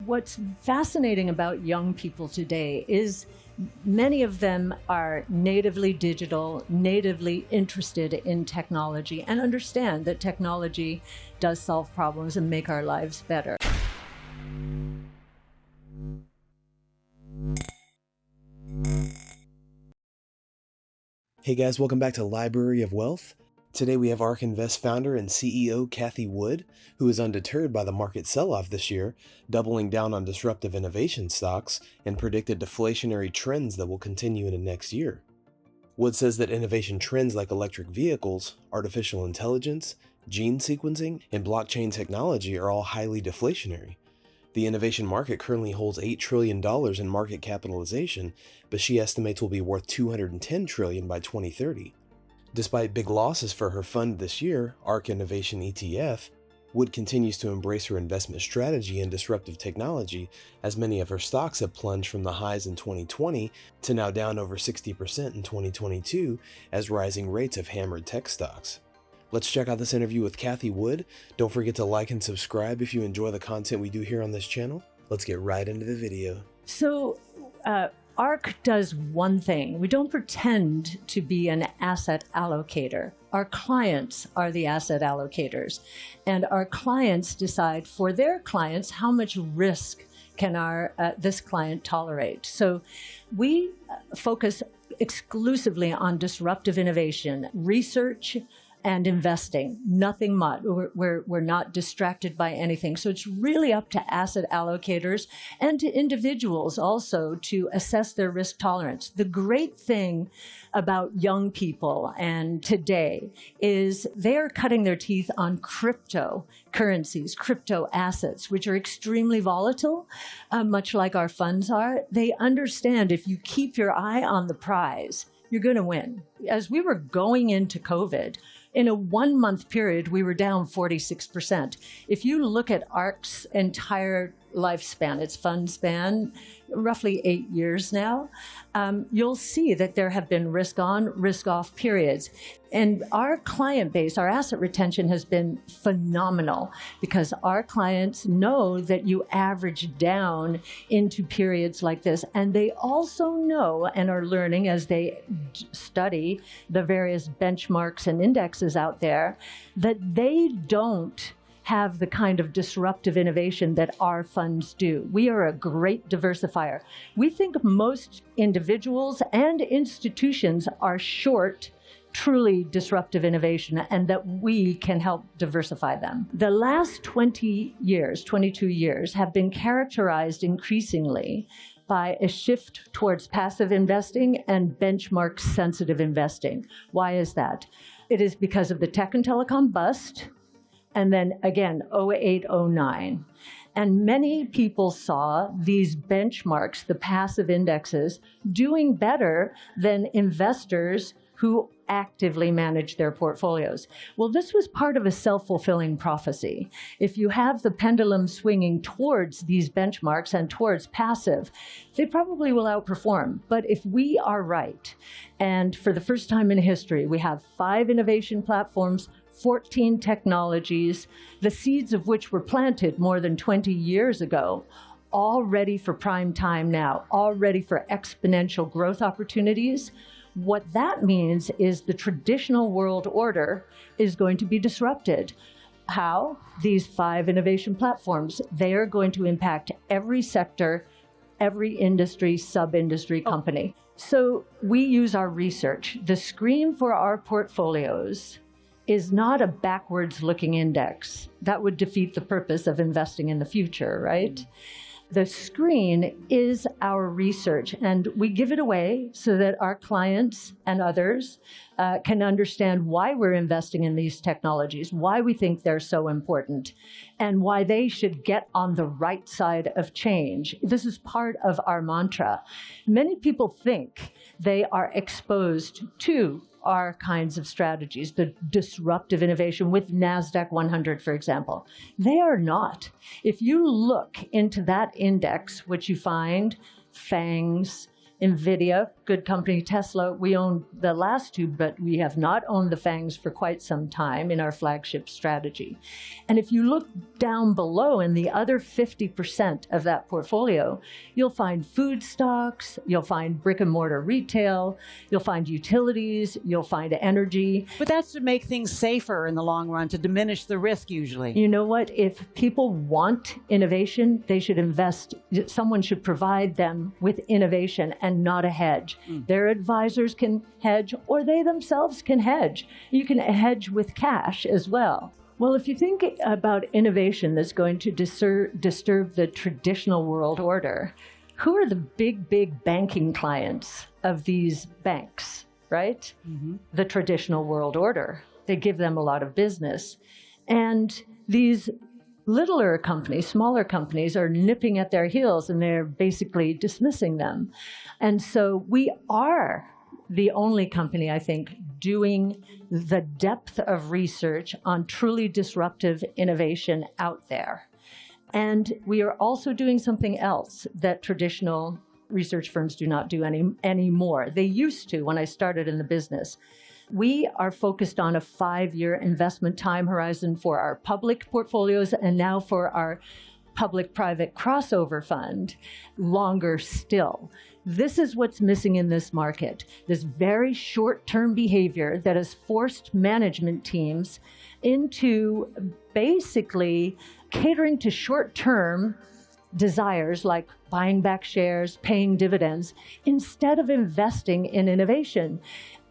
What's fascinating about young people today is many of them are natively digital, natively interested in technology, and understand that technology does solve problems and make our lives better. Hey guys, welcome back to Library of Wealth. Today we have ARK Invest founder and CEO Cathie Wood, who is undeterred by the market sell-off this year, doubling down on disruptive innovation stocks and predicted deflationary trends that will continue into next year. Wood says that innovation trends like electric vehicles, artificial intelligence, gene sequencing, and blockchain technology are all highly deflationary. The innovation market currently holds $8 trillion in market capitalization, but she estimates will be worth $210 trillion by 2030. Despite big losses for her fund this year, ARK Innovation ETF, Wood continues to embrace her investment strategy in disruptive technology, as many of her stocks have plunged from the highs in 2020 to now down over 60% in 2022 as rising rates have hammered tech stocks. Let's check out this interview with Cathie Wood. Don't forget to like and subscribe if you enjoy the content we do here on this channel. Let's get right into the video. So, ARK does one thing. We don't pretend to be an asset allocator. Our clients are the asset allocators, and our clients decide for their clients how much risk can this client tolerate. So we focus exclusively on disruptive innovation, research, and investing, nothing much. We're not distracted by anything. So it's really up to asset allocators and to individuals also to assess their risk tolerance. The great thing about young people and today is they're cutting their teeth on cryptocurrencies, crypto assets, which are extremely volatile, much like our funds are. They understand if you keep your eye on the prize, you're going to win. As we were going into COVID, in a 1 month period, we were down 46%. If you look at ARK's entire lifespan, its fund span, roughly 8 years now, you'll see that there have been risk on, risk off periods. And our client base, our asset retention has been phenomenal because our clients know that you average down into periods like this. And they also know and are learning as they study the various benchmarks and indexes out there that they don't have the kind of disruptive innovation that our funds do. We are a great diversifier. We think most individuals and institutions are short truly disruptive innovation and that we can help diversify them. The last 22 years have been characterized increasingly by a shift towards passive investing and benchmark sensitive investing. Why is that? It is because of the tech and telecom bust, and then again, 08, 09. And many people saw these benchmarks, the passive indexes, doing better than investors who actively manage their portfolios. Well, this was part of a self-fulfilling prophecy. If you have the pendulum swinging towards these benchmarks and towards passive, they probably will outperform. But if we are right, and for the first time in history, we have 5 innovation platforms, 14 technologies, the seeds of which were planted more than 20 years ago, all ready for prime time now, all ready for exponential growth opportunities. What that means is the traditional world order is going to be disrupted. How? These 5 innovation platforms, they are going to impact every sector, every industry, sub-industry company. So we use our research. The screen for our portfolios is not a backwards looking index. That would defeat the purpose of investing in the future, right? The screen is our research, and we give it away so that our clients and others can understand why we're investing in these technologies, why we think they're so important, and why they should get on the right side of change. This is part of our mantra. Many people think they are exposed to our kinds of strategies, the disruptive innovation with NASDAQ 100, for example. They are not. If you look into that index, what you find, FANGs, NVIDIA, good company, Tesla. We own the last two, but we have not owned the FANGs for quite some time in our flagship strategy. And if you look down below in the other 50% of that portfolio, you'll find food stocks, you'll find brick and mortar retail, you'll find utilities, you'll find energy. But that's to make things safer in the long run, to diminish the risk usually. You know what? If people want innovation, they should invest. Someone should provide them with innovation and not a hedge. Their advisors can hedge, or they themselves can hedge. You can hedge with cash as well. Well, if you think about innovation that's going to disturb the traditional world order, who are the big banking clients of these banks, right? The traditional world order. They give them a lot of business. And these littler companies, smaller companies, are nipping at their heels, and they're basically dismissing them. And so we are the only company, I think, doing the depth of research on truly disruptive innovation out there. And we are also doing something else that traditional research firms do not do anymore. They used to when I started in the business. We are focused on a 5-year investment time horizon for our public portfolios, and now for our public-private crossover fund, longer still. This is what's missing in this market, this very short-term behavior that has forced management teams into basically catering to short-term desires like buying back shares, paying dividends, instead of investing in innovation.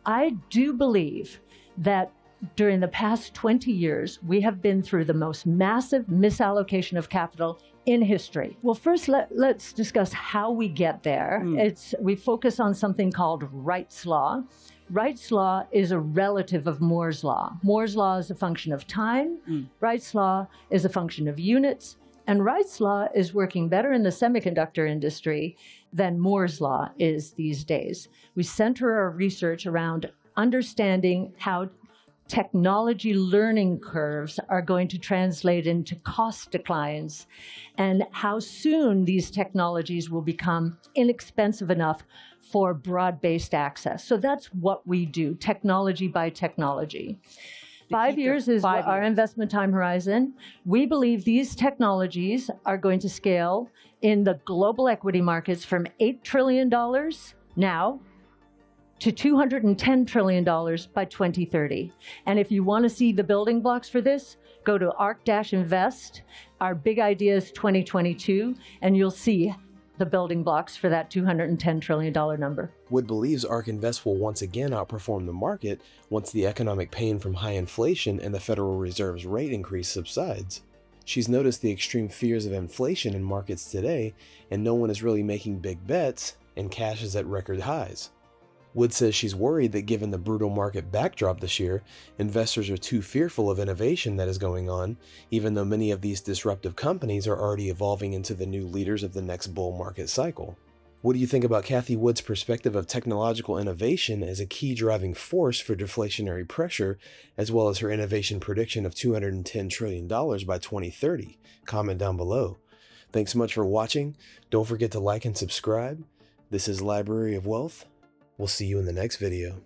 I do believe that during the past 20 years, we have been through the most massive misallocation of capital in history. Well, first, let's discuss how we get there. We focus on something called Wright's Law. Wright's Law is a relative of Moore's Law. Moore's Law is a function of time. Wright's Law is a function of units. And Wright's Law is working better in the semiconductor industry than Moore's Law is these days. We center our research around understanding how technology learning curves are going to translate into cost declines, and how soon these technologies will become inexpensive enough for broad-based access. So that's what we do, technology by technology. 5 years is our investment time horizon. We believe these technologies are going to scale in the global equity markets from $8 trillion now to $210 trillion by 2030. And if you want to see the building blocks for this, go to ARK-Invest. Our big idea is 2022, and you'll see the building blocks for that $210 trillion number. Wood believes ARK Invest will once again outperform the market once the economic pain from high inflation and the Federal Reserve's rate increase subsides. She's noticed the extreme fears of inflation in markets today, and no one is really making big bets, and cash is at record highs. Wood says she's worried that given the brutal market backdrop this year, investors are too fearful of innovation that is going on, even though many of these disruptive companies are already evolving into the new leaders of the next bull market cycle. What do you think about Cathie Wood's perspective of technological innovation as a key driving force for deflationary pressure, as well as her innovation prediction of $210 trillion by 2030? Comment down below. Thanks so much for watching. Don't forget to like and subscribe. This is Library of Wealth. We'll see you in the next video.